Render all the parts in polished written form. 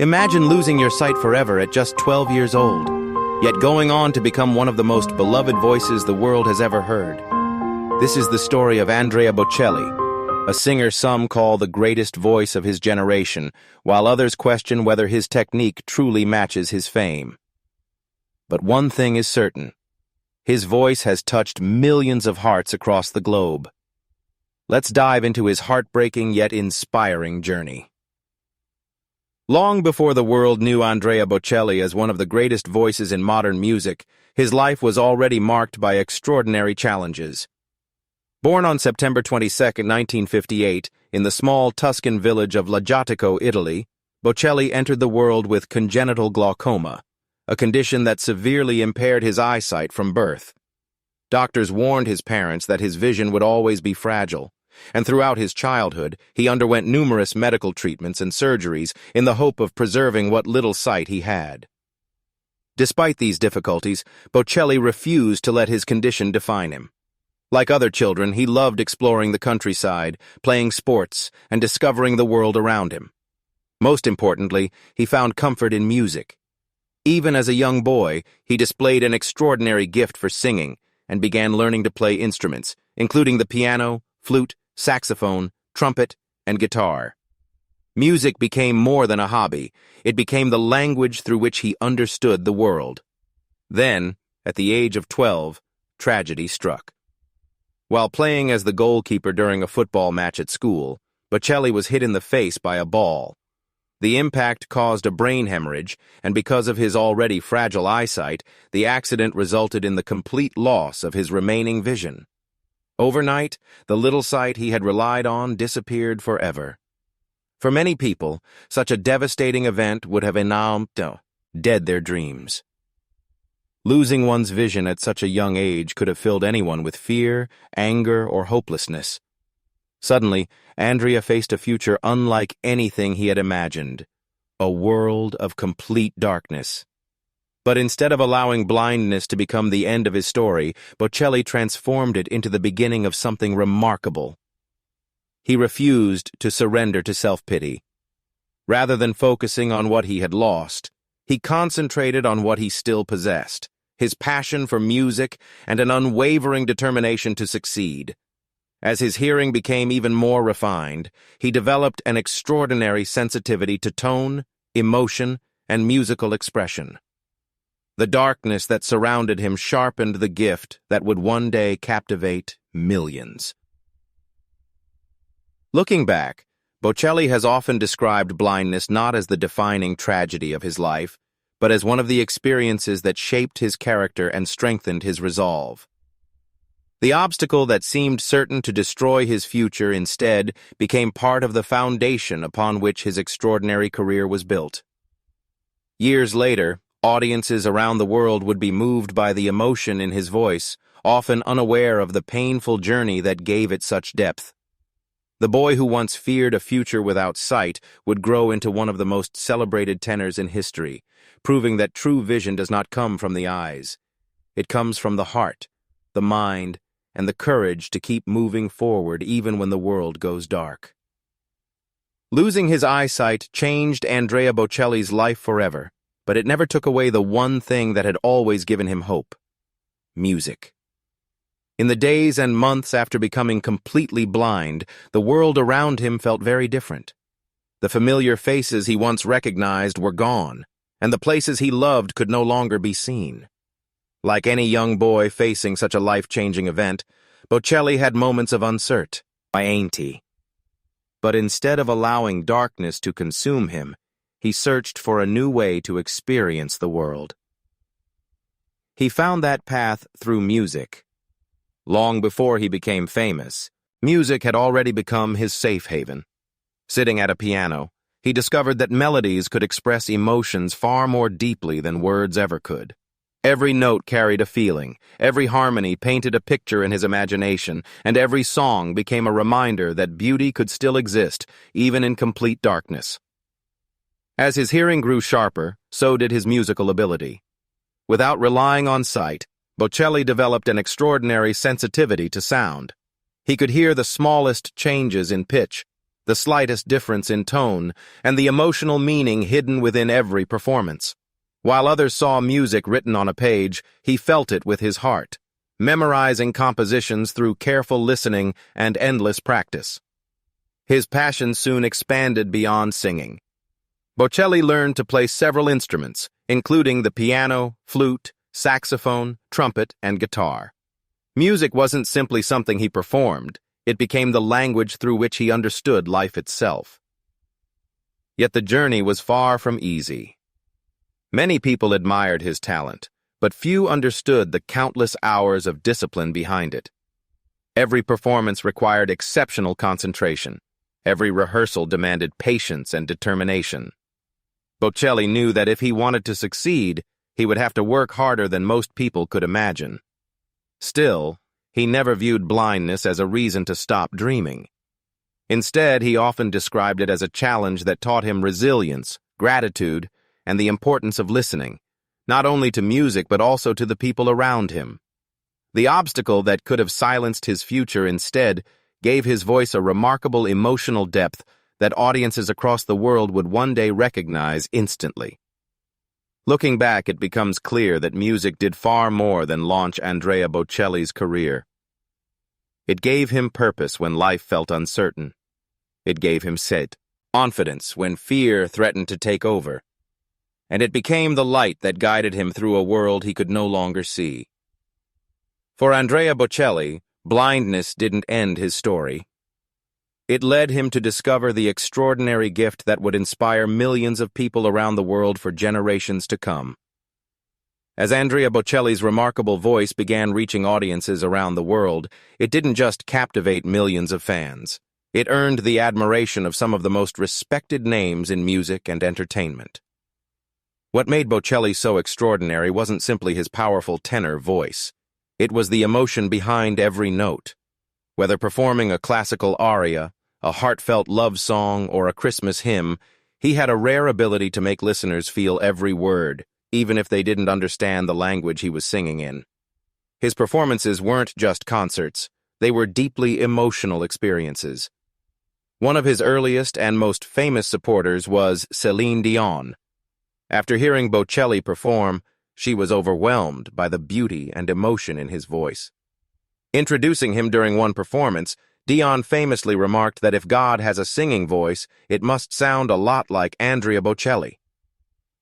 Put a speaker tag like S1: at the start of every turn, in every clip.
S1: Imagine losing your sight forever at just 12 years old, yet going on to become one of the most beloved voices the world has ever heard. This is the story of Andrea Bocelli, a singer some call the greatest voice of his generation, while others question whether his technique truly matches his fame. But one thing is certain: his voice has touched millions of hearts across the globe. Let's dive into his heartbreaking yet inspiring journey. Long before the world knew Andrea Bocelli as one of the greatest voices in modern music, his life was already marked by extraordinary challenges. Born on September 22, 1958, in the small Tuscan village of Lajatico, Italy, Bocelli entered the world with congenital glaucoma, a condition that severely impaired his eyesight from birth. Doctors warned his parents that his vision would always be fragile, and throughout his childhood, he underwent numerous medical treatments and surgeries in the hope of preserving what little sight he had. Despite these difficulties, Bocelli refused to let his condition define him. Like other children, he loved exploring the countryside, playing sports, and discovering the world around him. Most importantly, he found comfort in music. Even as a young boy, he displayed an extraordinary gift for singing and began learning to play instruments, including the piano, flute, saxophone, trumpet, and guitar. Music became more than a hobby. It became the language through which he understood the world. Then, at the age of 12, tragedy struck. While playing as the goalkeeper during a football match at school, Bocelli was hit in the face by a ball. The impact caused a brain hemorrhage, and because of his already fragile eyesight, the accident resulted in the complete loss of his remaining vision. Overnight, the little sight he had relied on disappeared forever. For many people, such a devastating event would have dead their dreams. Losing one's vision at such a young age could have filled anyone with fear, anger, or hopelessness. Suddenly, Andrea faced a future unlike anything he had imagined, a world of complete darkness. But instead of allowing blindness to become the end of his story, Bocelli transformed it into the beginning of something remarkable. He refused to surrender to self-pity. Rather than focusing on what he had lost, he concentrated on what he still possessed: his passion for music and an unwavering determination to succeed. As his hearing became even more refined, he developed an extraordinary sensitivity to tone, emotion, and musical expression. The darkness that surrounded him sharpened the gift that would one day captivate millions. Looking back, Bocelli has often described blindness not as the defining tragedy of his life, but as one of the experiences that shaped his character and strengthened his resolve. The obstacle that seemed certain to destroy his future instead became part of the foundation upon which his extraordinary career was built. Years later, audiences around the world would be moved by the emotion in his voice, often unaware of the painful journey that gave it such depth. The boy who once feared a future without sight would grow into one of the most celebrated tenors in history, proving that true vision does not come from the eyes. It comes from the heart, the mind, and the courage to keep moving forward even when the world goes dark. Losing his eyesight changed Andrea Bocelli's life forever, but it never took away the one thing that had always given him hope: music. In the days and months after becoming completely blind, the world around him felt very different. The familiar faces he once recognized were gone, and the places he loved could no longer be seen. Like any young boy facing such a life-changing event, Bocelli had moments of uncertainty. Why ain't he? But instead of allowing darkness to consume him, he searched for a new way to experience the world. He found that path through music. Long before he became famous, music had already become his safe haven. Sitting at a piano, he discovered that melodies could express emotions far more deeply than words ever could. Every note carried a feeling, every harmony painted a picture in his imagination, and every song became a reminder that beauty could still exist, even in complete darkness. As his hearing grew sharper, so did his musical ability. Without relying on sight, Bocelli developed an extraordinary sensitivity to sound. He could hear the smallest changes in pitch, the slightest difference in tone, and the emotional meaning hidden within every performance. While others saw music written on a page, he felt it with his heart, memorizing compositions through careful listening and endless practice. His passion soon expanded beyond singing. Bocelli learned to play several instruments, including the piano, flute, saxophone, trumpet, and guitar. Music wasn't simply something he performed, it became the language through which he understood life itself. Yet the journey was far from easy. Many people admired his talent, but few understood the countless hours of discipline behind it. Every performance required exceptional concentration. Every rehearsal demanded patience and determination. Bocelli knew that if he wanted to succeed, he would have to work harder than most people could imagine. Still, he never viewed blindness as a reason to stop dreaming. Instead, he often described it as a challenge that taught him resilience, gratitude, and the importance of listening, not only to music but also to the people around him. The obstacle that could have silenced his future instead gave his voice a remarkable emotional depth that audiences across the world would one day recognize instantly. Looking back, it becomes clear that music did far more than launch Andrea Bocelli's career. It gave him purpose when life felt uncertain. It gave him confidence when fear threatened to take over. And it became the light that guided him through a world he could no longer see. For Andrea Bocelli, blindness didn't end his story. It led him to discover the extraordinary gift that would inspire millions of people around the world for generations to come. As Andrea Bocelli's remarkable voice began reaching audiences around the world, it didn't just captivate millions of fans. It earned the admiration of some of the most respected names in music and entertainment. What made Bocelli so extraordinary wasn't simply his powerful tenor voice. It was the emotion behind every note. Whether performing a classical aria, a heartfelt love song, or a Christmas hymn, he had a rare ability to make listeners feel every word, even if they didn't understand the language he was singing in. His performances weren't just concerts, they were deeply emotional experiences. One of his earliest and most famous supporters was Celine Dion. After hearing Bocelli perform, she was overwhelmed by the beauty and emotion in his voice. Introducing him during one performance, Dion famously remarked that if God has a singing voice, it must sound a lot like Andrea Bocelli.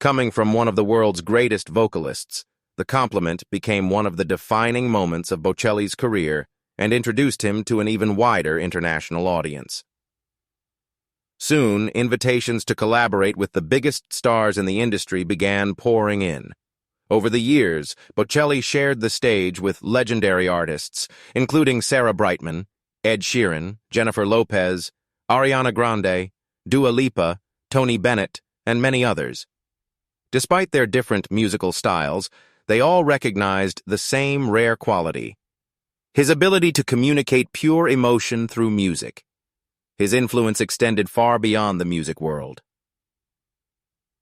S1: Coming from one of the world's greatest vocalists, the compliment became one of the defining moments of Bocelli's career and introduced him to an even wider international audience. Soon, invitations to collaborate with the biggest stars in the industry began pouring in. Over the years, Bocelli shared the stage with legendary artists, including Sarah Brightman, Ed Sheeran, Jennifer Lopez, Ariana Grande, Dua Lipa, Tony Bennett, and many others. Despite their different musical styles, they all recognized the same rare quality: his ability to communicate pure emotion through music. His influence extended far beyond the music world.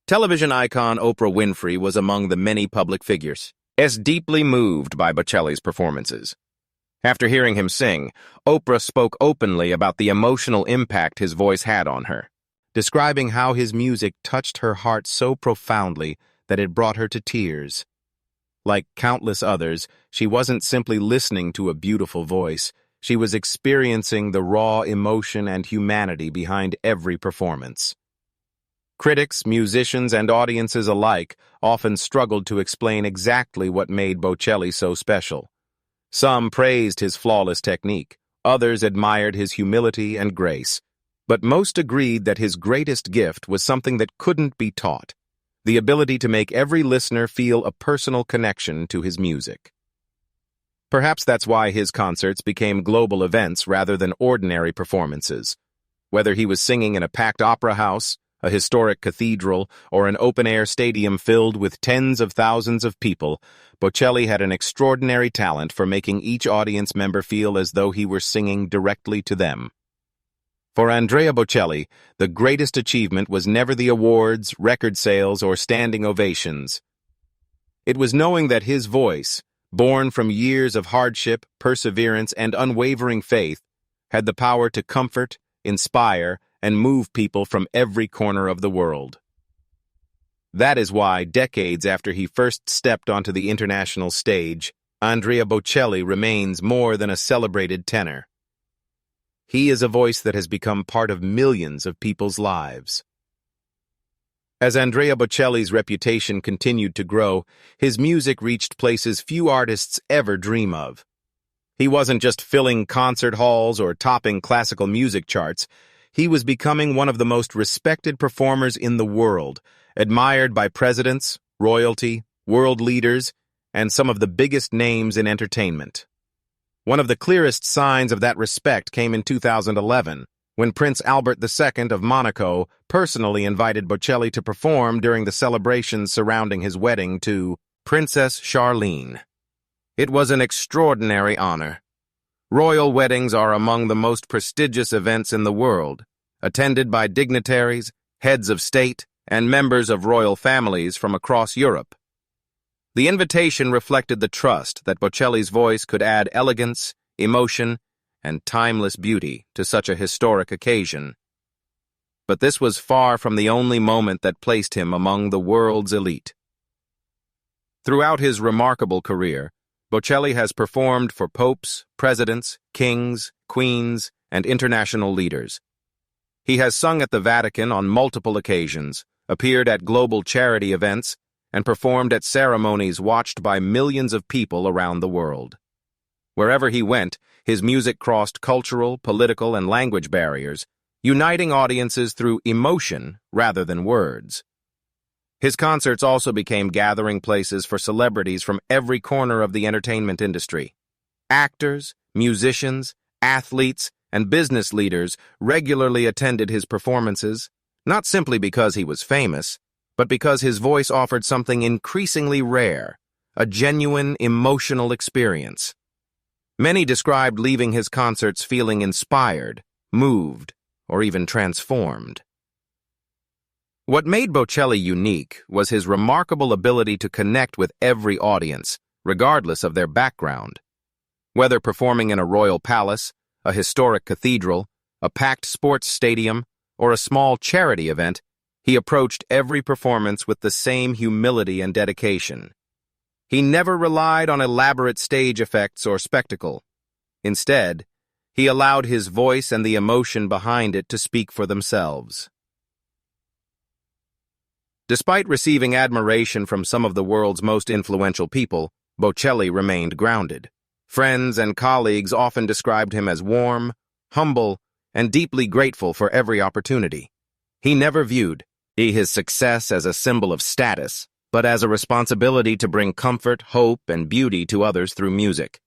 S1: Television icon Oprah Winfrey was among the many public figures, deeply moved by Bocelli's performances. After hearing him sing, Oprah spoke openly about the emotional impact his voice had on her, describing how his music touched her heart so profoundly that it brought her to tears. Like countless others, she wasn't simply listening to a beautiful voice, she was experiencing the raw emotion and humanity behind every performance. Critics, musicians, and audiences alike often struggled to explain exactly what made Bocelli so special. Some praised his flawless technique, others admired his humility and grace, but most agreed that his greatest gift was something that couldn't be taught: the ability to make every listener feel a personal connection to his music. Perhaps that's why his concerts became global events rather than ordinary performances. Whether he was singing in a packed opera house, a historic cathedral, or an open-air stadium filled with tens of thousands of people, Bocelli had an extraordinary talent for making each audience member feel as though he were singing directly to them. For Andrea Bocelli, the greatest achievement was never the awards, record sales, or standing ovations. It was knowing that his voice, born from years of hardship, perseverance, and unwavering faith, had the power to comfort, inspire, and move people from every corner of the world. That is why, decades after he first stepped onto the international stage, Andrea Bocelli remains more than a celebrated tenor. He is a voice that has become part of millions of people's lives. As Andrea Bocelli's reputation continued to grow, his music reached places few artists ever dream of. He wasn't just filling concert halls or topping classical music charts. He was becoming one of the most respected performers in the world, admired by presidents, royalty, world leaders, and some of the biggest names in entertainment. One of the clearest signs of that respect came in 2011, when Prince Albert II of Monaco personally invited Bocelli to perform during the celebrations surrounding his wedding to Princess Charlene. It was an extraordinary honor. Royal weddings are among the most prestigious events in the world, attended by dignitaries, heads of state, and members of royal families from across Europe. The invitation reflected the trust that Bocelli's voice could add elegance, emotion, and timeless beauty to such a historic occasion. But this was far from the only moment that placed him among the world's elite. Throughout his remarkable career, Bocelli has performed for popes, presidents, kings, queens, and international leaders. He has sung at the Vatican on multiple occasions, appeared at global charity events, and performed at ceremonies watched by millions of people around the world. Wherever he went, his music crossed cultural, political, and language barriers, uniting audiences through emotion rather than words. His concerts also became gathering places for celebrities from every corner of the entertainment industry. Actors, musicians, athletes, and business leaders regularly attended his performances, not simply because he was famous, but because his voice offered something increasingly rare, a genuine emotional experience. Many described leaving his concerts feeling inspired, moved, or even transformed. What made Bocelli unique was his remarkable ability to connect with every audience, regardless of their background. Whether performing in a royal palace, a historic cathedral, a packed sports stadium, or a small charity event, he approached every performance with the same humility and dedication. He never relied on elaborate stage effects or spectacle. Instead, he allowed his voice and the emotion behind it to speak for themselves. Despite receiving admiration from some of the world's most influential people, Bocelli remained grounded. Friends and colleagues often described him as warm, humble, and deeply grateful for every opportunity. He never viewed his success as a symbol of status, but as a responsibility to bring comfort, hope, and beauty to others through music.